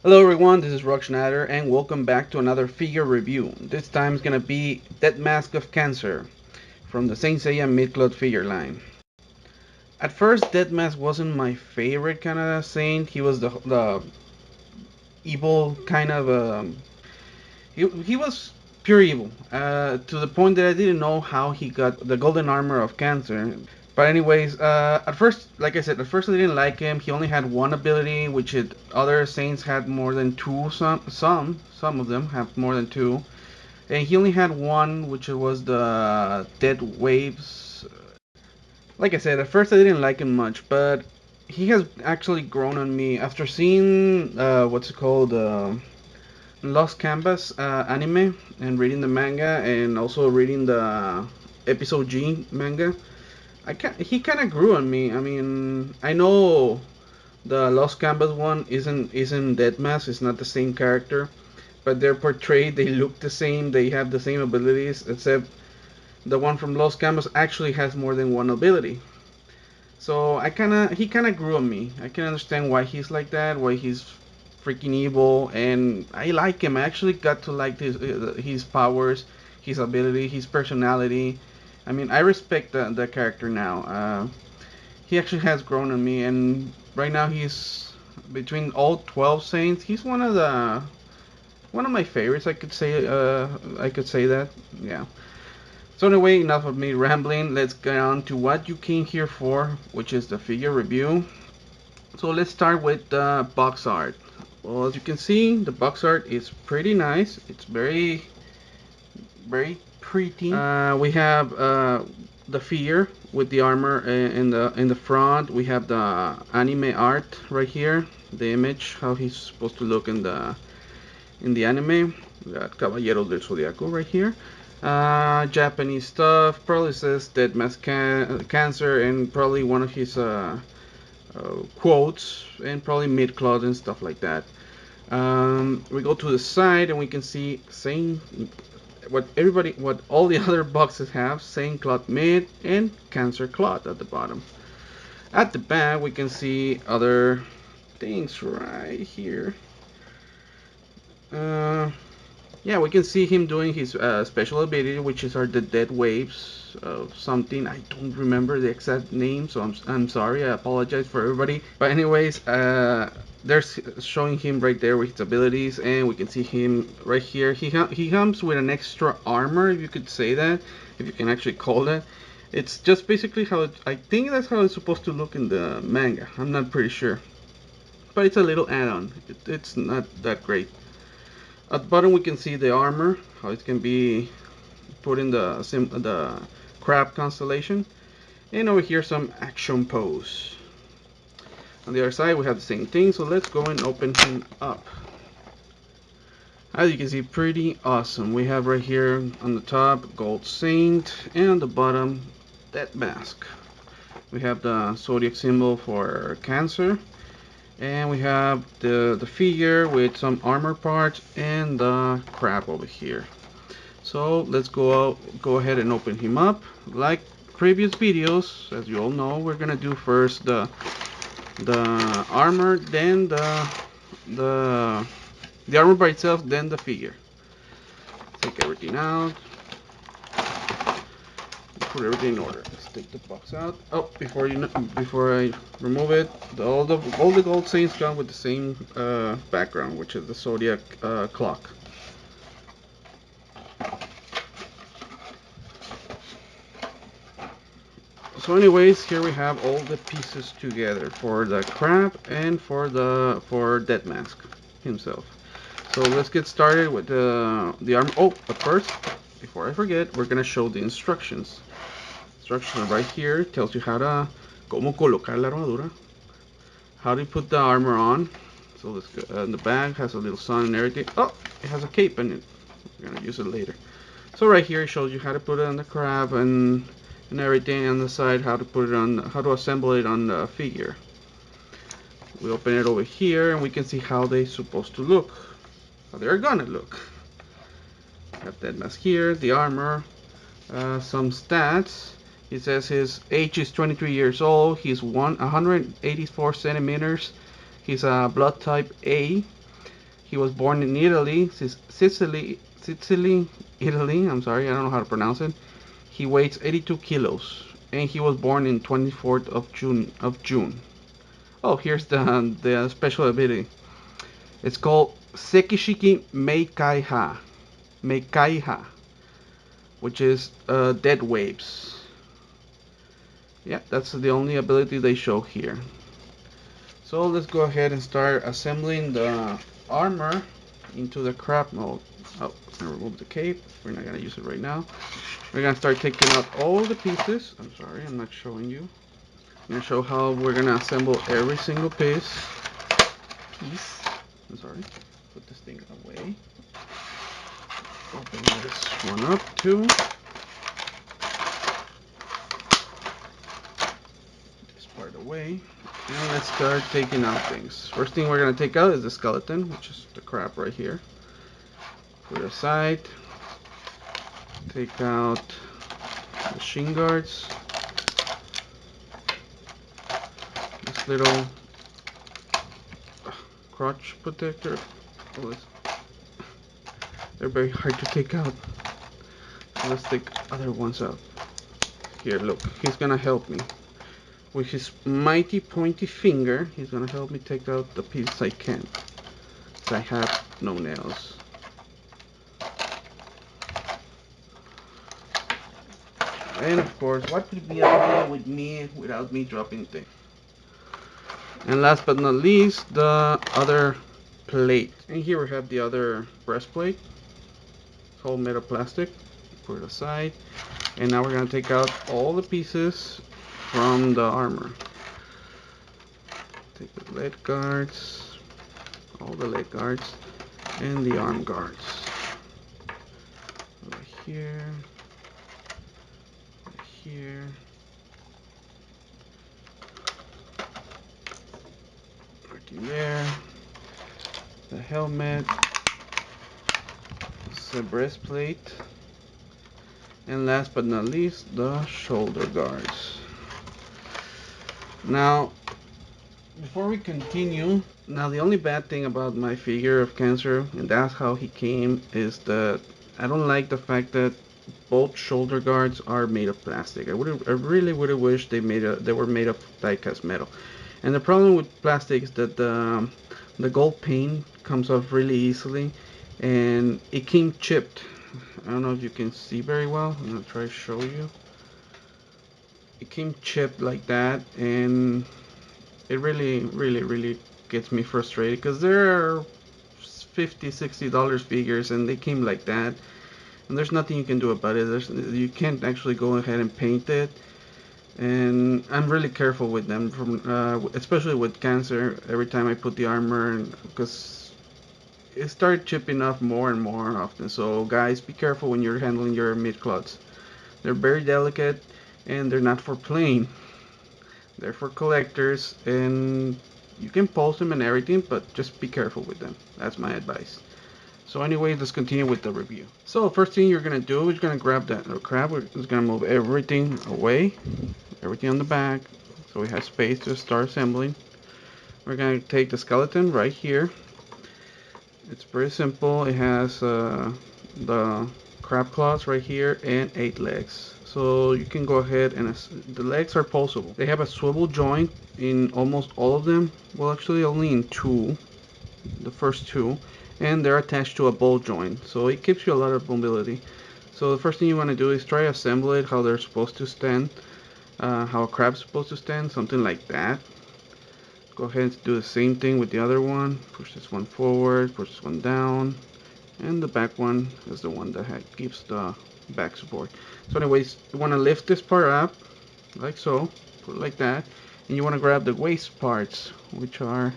Hello everyone, this is Rockschneider and welcome back to another figure review. This time is gonna be Deathmask of Cancer from the Saint Seiya mid-cloth figure line. At first, Deathmask wasn't my favorite kind of saint. He was the evil kind of. He was pure evil to the point that I didn't know how he got the golden armor of Cancer. But anyways, at first, like I said, at first I didn't like him. He only had one ability, which other saints had more than two. Some of them have more than two, and he only had one, which was the Dead Waves. Like I said, at first I didn't like him much, but he has actually grown on me after seeing what's it called, Lost Canvas anime, and reading the manga, and also reading the Episode G manga. He kind of grew on me. I mean, I know the Lost Canvas one isn't Deadmask. It's not the same character, but they're portrayed. They look the same. They have the same abilities, except the one from Lost Canvas actually has more than one ability. So he kind of grew on me. I can understand why he's like that, why he's freaking evil, and I like him. I actually got to like his powers, his ability, his personality. I mean, I respect the character now. He actually has grown on me, and right now he's between all 12 saints. He's one of my favorites. I could say that. Yeah. So anyway, enough of me rambling. Let's get on to what you came here for, which is the figure review. So let's start with the box art. Well, as you can see, the box art is pretty nice. It's very pretty. We have the figure with the armor in the front. We have the anime art right here, the image how he's supposed to look in the anime. We got Caballeros del Zodiaco right here. Japanese stuff. Probably says Deathmask Cancer, and probably one of his quotes, and probably mid-cloth and stuff like that. We go to the side and we can see same what all the other boxes have, same cloth mid and Cancer cloth at the bottom. At the back we can see other things right here. Uh, yeah, we can see him doing his special ability, which is the dead waves of something. I don't remember the exact name, so I'm sorry. I apologize for everybody. But anyways, there's showing him right there with his abilities, and we can see him right here. He comes with an extra armor, if you could say that, if you can actually call that. It's just basically I think that's how it's supposed to look in the manga. I'm not pretty sure, but it's a little add-on. It's not that great. At the bottom we can see the armor, how it can be put in the crab constellation. And over here some action pose. On the other side we have the same thing, so let's go and open him up. As you can see, pretty awesome. We have right here on the top Gold Saint, and on the bottom Deathmask. We have the zodiac symbol for Cancer, and we have the figure with some armor parts and the crab over here. So let's go ahead and open him up. Like previous videos, as you all know, we're gonna do first the armor, then the the armor by itself, then the figure. Take everything out. Put everything in order. Let's take the box out. Oh, before I remove it, all the gold saints come with the same background, which is the zodiac clock. So anyways, here we have all the pieces together for the crab and for Deathmask himself. So let's get started with the arm. Oh, but first, before I forget, we're gonna show the instructions. Instructions right here tells you how to cómo colocar la armadura, how to put the armor on. So let's go. The bag has a little sun and everything. Oh, it has a cape in it. We're gonna use it later. So right here it shows you how to put it on the crab and everything on the side, how to assemble it on the figure. We open it over here and we can see how they're supposed to look, how they're gonna look. Got that mask here, the armor, some stats. It says his age is 23 years old. He's 184 centimeters. He's a blood type A. He was born in Italy, Sicily, Italy. I'm sorry, I don't know how to pronounce it. He weighs 82 kilos, and he was born in 24th of June. Oh, here's the special ability. It's called Sekishiki Meikaiha, which is dead waves. Yeah, that's the only ability they show here. So let's go ahead and start assembling the armor into the crab mode. Oh, I'm gonna remove the cape. We're not gonna use it right now. We're gonna start taking out all the pieces. I'm sorry, I'm not showing you. I'm gonna show how we're gonna assemble every single piece. I'm sorry. Put this thing away. Open this one up too. This part away. And let's start taking out things. First thing we're gonna take out is the skeleton, which is the crab right here. Put it aside. Take out the Shin Guards. This little Crotch Protector. Oh, they're very hard to take out. So let's take other ones out. Here, look, he's gonna help me. With his mighty pointy finger, he's gonna help me take out the pieces I can. So I have no nails. And of course, what could be a video with me without me dropping things? And last but not least, the other plate. And here we have the other breastplate. It's all made of plastic. Put it aside. And now we're going to take out all the pieces from the armor. Take the leg guards, all the leg guards, and the arm guards. Over here, over here. Right in there. The helmet, the breastplate, and last but not least, the shoulder guards. Now, before we continue, now the only bad thing about my figure of Cancer, and that's how he came, is that I don't like the fact that both shoulder guards are made of plastic. I really would have wished they were made of die-cast metal. And the problem with plastic is that the gold paint comes off really easily, and it came chipped. I don't know if you can see very well. I'm gonna try to show you. It came chipped like that, and it really gets me frustrated because there are $50-$60 figures and they came like that, and there's nothing you can do about it. You can't actually go ahead and paint it, and I'm really careful with them, especially with Cancer. Every time I put the armor, because it started chipping off more and more often. So guys, be careful when you're handling your mid-cloths. They're very delicate, and they're not for playing. They're for collectors, and you can post them and everything, but just be careful with them. That's my advice. So anyway, let's continue with the review. So first thing you're gonna do is you're gonna grab that little crab. We're just gonna move everything away, everything on the back, so we have space to start assembling. We're gonna take the skeleton right here. It's pretty simple. It has the crab claws right here and 8 legs. So you can go ahead and the legs are pulsable. They have a swivel joint in almost all of them. Well, actually only in 2, the first 2, and they're attached to a ball joint. So it gives you a lot of mobility. So the first thing you want to do is try to assemble it how they're supposed to stand, how a crab's supposed to stand, something like that. Go ahead and do the same thing with the other one. Push this one forward, push this one down, and the back one is the one that gives the back support. So anyways, you want to lift this part up like so, put it like that, and you want to grab the waist parts, which are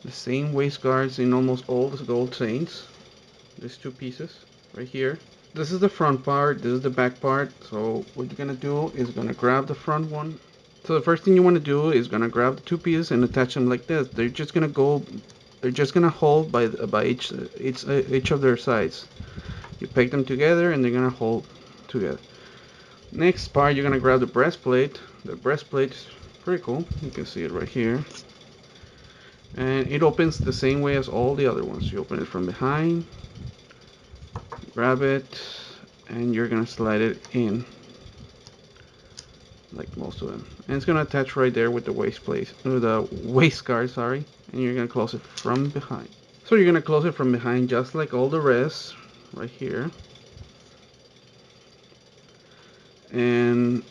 the same waist guards in almost all the gold chains. These 2 pieces right here. This is the front part, this is the back part. So what you're gonna do is gonna grab the front one. So the first thing you want to do is gonna grab the 2 pieces and attach them like this. They're just gonna hold by each of their sides. You peg them together and they're gonna hold together. Next part, you're gonna grab the breastplate. The breastplate is pretty cool. You can see it right here. And it opens the same way as all the other ones. You open it from behind, grab it, and you're gonna slide it in like most of them. And it's gonna attach right there with the waist guard, sorry. And you're gonna close it from behind. So you're gonna close it from behind just like all the rest, right here. And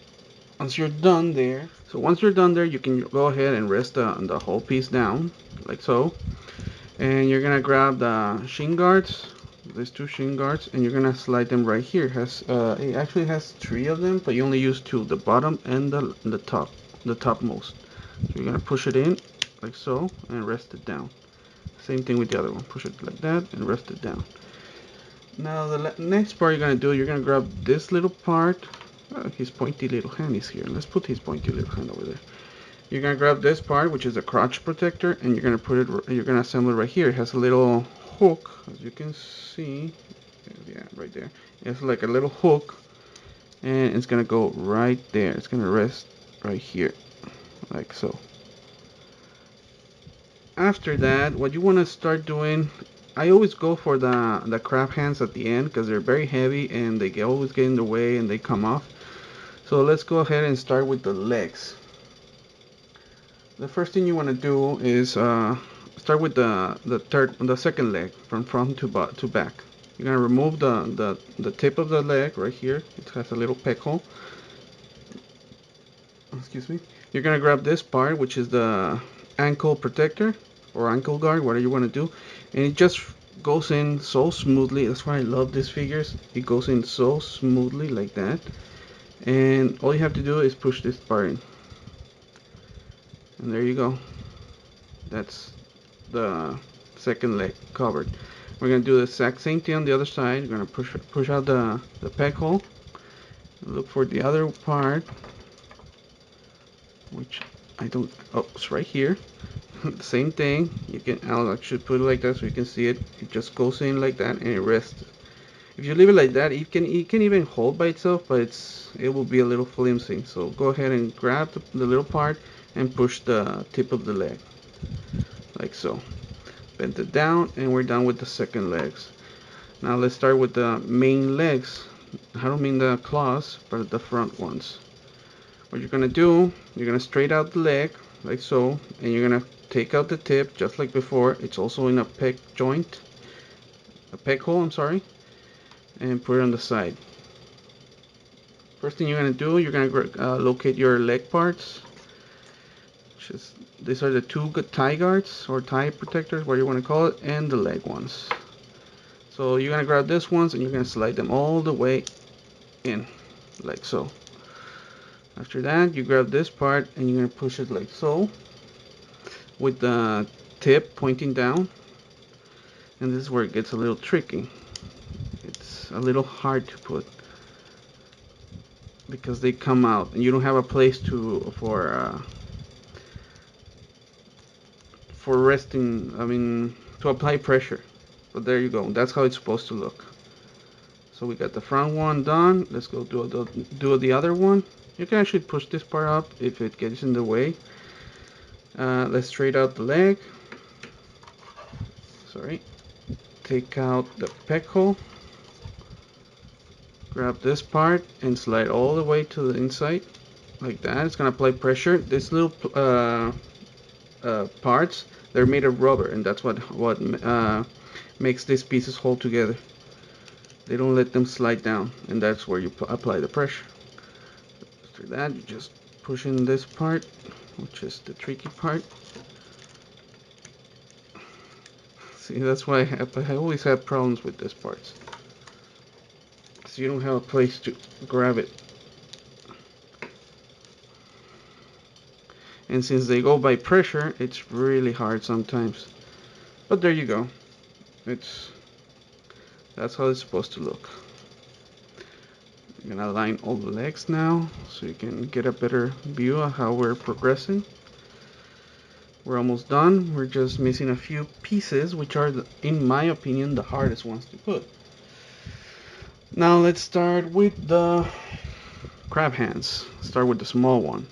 once you're done there, you can go ahead and rest the whole piece down, like so. And you're gonna grab the Shin Guards, these two Shin Guards, and you're gonna slide them right here. It actually has 3 of them, but you only use 2, the bottom and the topmost. So you're gonna push it in, like so, and rest it down. Same thing with the other one. Push it like that and rest it down. Now the next part you're gonna grab this little part. His pointy little hand is here. Let's put his pointy little hand over there. You're gonna grab this part, which is a crotch protector, and you're gonna assemble it right here. It has a little hook, as you can see. Yeah, right there. It's like a little hook, and it's gonna go right there. It's gonna rest right here, like so. After that, what you wanna start doing, I always go for the crab hands at the end because they're very heavy and they always get in the way and they come off. So let's go ahead and start with the legs. The first thing you want to do is start with the second leg from front to back. You're gonna remove the tip of the leg right here. It has a little peck hole. Excuse me. You're gonna grab this part, which is the ankle protector or ankle guard, whatever you want to do, and it just goes in so smoothly. That's why I love these figures. It goes in so smoothly like that, and all you have to do is push this part in, and there you go. That's the second leg covered. We're gonna do the exact same thing on the other side. We're gonna push out the peg hole. Look for the other part, which I don't. Oh, it's right here. Same thing. I'll actually put it like that so you can see it. It just goes in like that and it rests. If you leave it like that, it can even hold by itself, but it will be a little flimsy. So go ahead and grab the little part and push the tip of the leg, like so. Bend it down, and we're done with the second legs. Now let's start with the main legs. I don't mean the claws, but the front ones. What you're gonna do, you're gonna straight out the leg, like so, and you're gonna take out the tip, just like before. It's also in a peg joint, a peg hole, I'm sorry, and put it on the side. First thing you're gonna do, you're gonna locate your leg parts. These are the two tie guards, or tie protectors, what you wanna call it, and the leg ones. So you're gonna grab this ones and you're gonna slide them all the way in, like so. After that, you grab this part and you're gonna push it like so, with the tip pointing down. And this is where it gets a little tricky. It's a little hard to put because they come out and you don't have a place for resting. I mean, to apply pressure. But there you go. That's how it's supposed to look. So we got the front one done. Let's go do the other one. You can actually push this part up if it gets in the way. Let's straight out the leg. Sorry. Take out the peg hole. Grab this part and slide all the way to the inside, like that. It's gonna apply pressure. These little parts, they're made of rubber, and that's what makes these pieces hold together. They don't let them slide down, and that's where you apply the pressure. After that, you just push in this part, which is the tricky part. See, that's why I always have problems with this parts. So you don't have a place to grab it. And since they go by pressure, it's really hard sometimes. But there you go. That's how it's supposed to look. I'm gonna align all the legs now so you can get a better view of how we're progressing. We're almost done. We're just missing a few pieces, which are, in my opinion, the hardest ones to put. Now let's start with the crab hands. Start with the small one.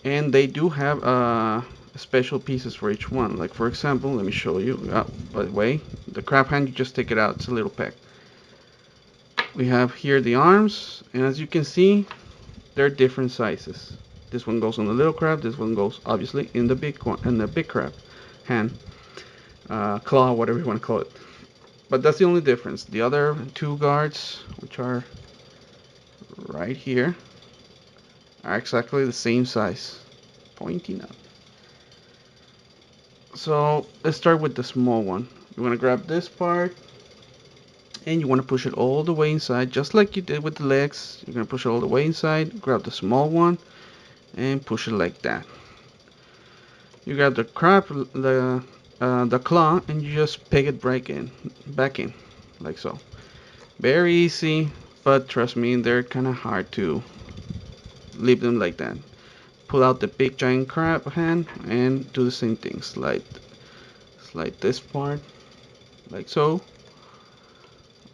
and they do have special pieces for each one. Like for example, let me show you. By the way, the crab hand, you just take it out. It's a little pack. We have here the arms, and as you can see, they're different sizes. This one goes on the little crab. This one goes obviously in the big one, in the big crab hand, claw, whatever you want to call it. But that's the only difference. The other two guards, which are right here, are exactly the same size, pointing up. So let's start with the small one. You want to grab this part and you want to push it all the way inside, just like you did with the legs. You're going to push it all the way inside, grab the small one and push it like that. You grab the crab, the claw, and you just peg it back in, like so. Very easy, but trust me, they're kind of hard to leave them like that. Pull out the big giant crab hand and do the same thing. Slide this part like so,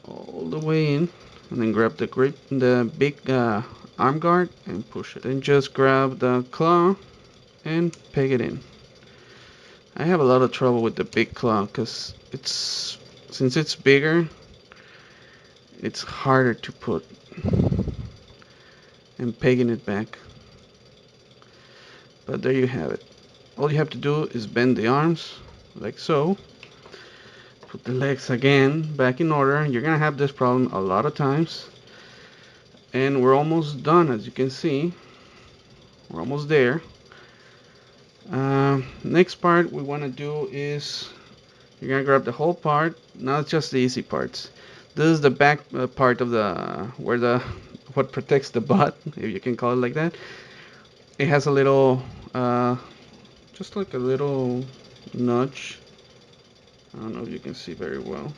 all the way in, and then grab the big arm guard and push it. And just grab the claw and peg it in. I have a lot of trouble with the big claw because since it's bigger, it's harder to put and pegging it back. But there you have it. All you have to do is bend the arms like so. Put the legs again back in order. You're gonna have this problem a lot of times. And we're almost done, as you can see. We're almost there. Next part we want to do is you're gonna grab the whole part. Now it's just the easy parts. This is the back part of what protects the butt, if you can call it like that. It has a little, just like a little notch. I don't know if you can see very well.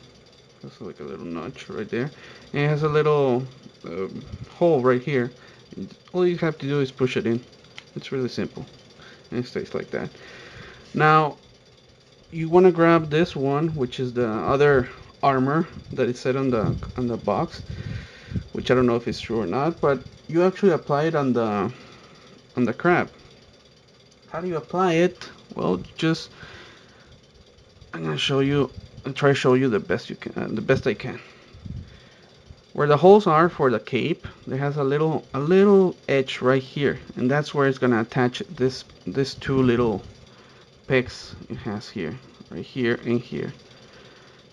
It's like a little notch right there. And it has a little hole right here. All you have to do is push it in. It's really simple. And it stays like that. Now, you want to grab this one, which is the other armor that is set on the box, which I don't know if it's true or not, but you actually apply it on the crab. How do you apply it? Well, just I'm gonna show you and try to show you the best you can, the best I can. Where the holes are for the cape, there has a little edge right here, and that's where it's gonna attach this two little pegs it has here, right here and here.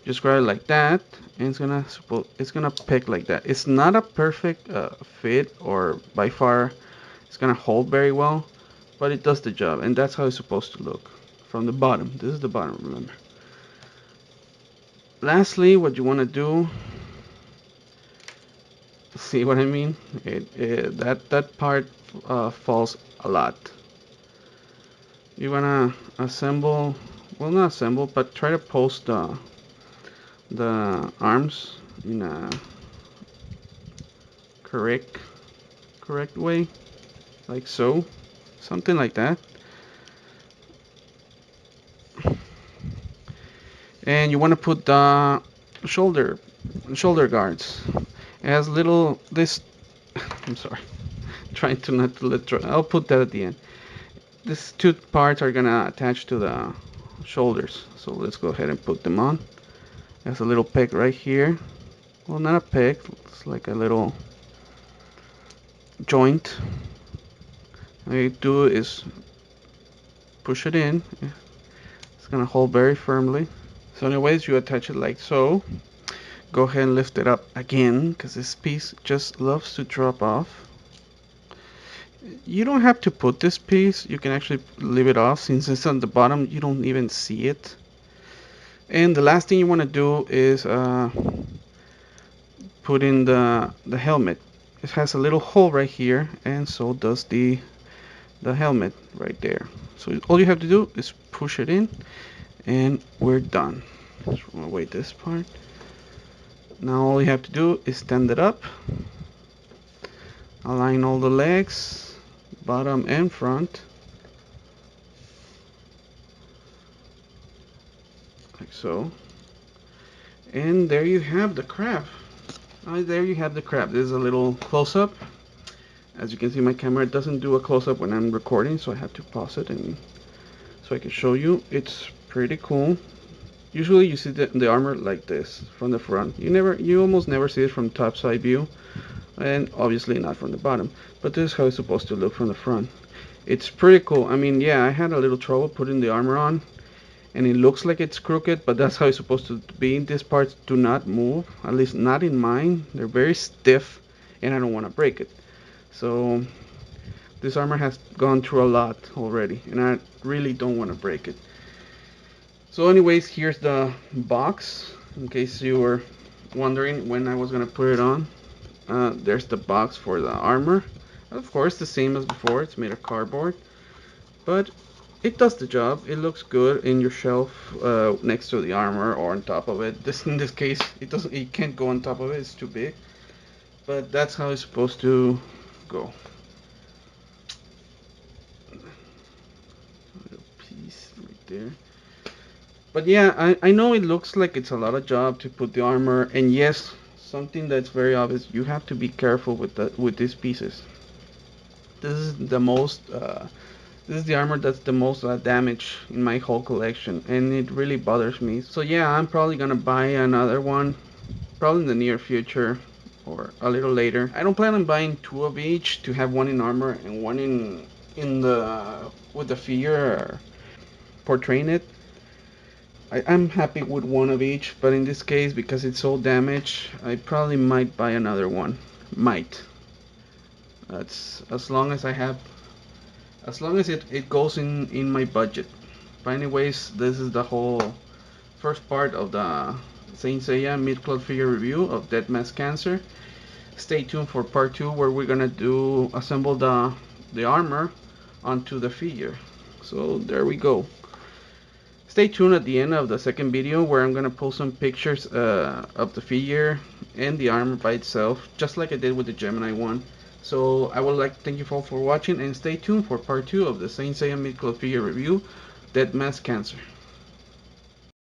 Just grab it like that, and it's gonna peg like that. It's not a perfect fit, or by far it's gonna hold very well, but it does the job, and that's how it's supposed to look from the bottom. This is the bottom, remember. Lastly, what you want to do, see what I mean? That part falls a lot. You wanna assemble, well, not assemble, but try to post the arms in a correct way, like so, something like that. And you want to put the shoulder guards. It has little this. I'm sorry, trying to not to let. I'll put that at the end. These two parts are gonna attach to the shoulders. So let's go ahead and put them on. There's a little peg right here. Well, not a peg. It's like a little joint. All you do is push it in. It's gonna hold very firmly. So anyways, you attach it like so. Go ahead and lift it up again, because this piece just loves to drop off. You don't have to put this piece. You can actually leave it off. Since it's on the bottom, you don't even see it. And the last thing you want to do is put in the helmet. It has a little hole right here, and so does the helmet right there. So all you have to do is push it in, and we're done. Just want to wait this part. Now all you have to do is stand it up, align all the legs, bottom and front, like so. And there you have the crab. There you have the crab. This is a little close-up. As you can see, my camera doesn't do a close-up when I'm recording, so I have to pause it and so I can show you. It's pretty cool. Usually you see the armor like this from the front. You almost never see it from top side view, and obviously not from the bottom. But this is how it's supposed to look from the front. It's pretty cool. I mean, yeah, I had a little trouble putting the armor on, and it looks like it's crooked, but that's how it's supposed to be. These parts do not move, at least not in mine. They're very stiff, and I don't want to break it. So this armor has gone through a lot already, and I really don't want to break it. So anyways, here's the box, in case you were wondering when I was going to put it on. There's the box for the armor. Of course, the same as before, it's made of cardboard. But it does the job. It looks good in your shelf next to the armor or on top of it. In this case, it can't go on top of it, it's too big. But that's how it's supposed to go. Little piece right there. But yeah, I know it looks like it's a lot of job to put the armor, and yes, something that's very obvious, you have to be careful with these pieces. This is the most this is the armor that's the most damage in my whole collection, and it really bothers me. So yeah, I'm probably gonna buy another one, probably in the near future or a little later. I don't plan on buying two of each to have one in armor and one in the with the figure portraying it. I'm happy with one of each, but in this case, because it's so damaged, I probably might buy another one. Might. That's as long as I have, as long as it goes in my budget. But anyways, this is the whole first part of the Saint Seiya mid-cloth figure review of Deathmask Cancer. Stay tuned for part 2 where we're gonna assemble the armor onto the figure. So there we go. Stay tuned at the end of the second video where I'm gonna post some pictures of the figure and the armor by itself, just like I did with the Gemini one. So I would like to thank you all for watching, and stay tuned for part 2 of the Saint Seiya mid-cloth figure review, Deathmask Cancer.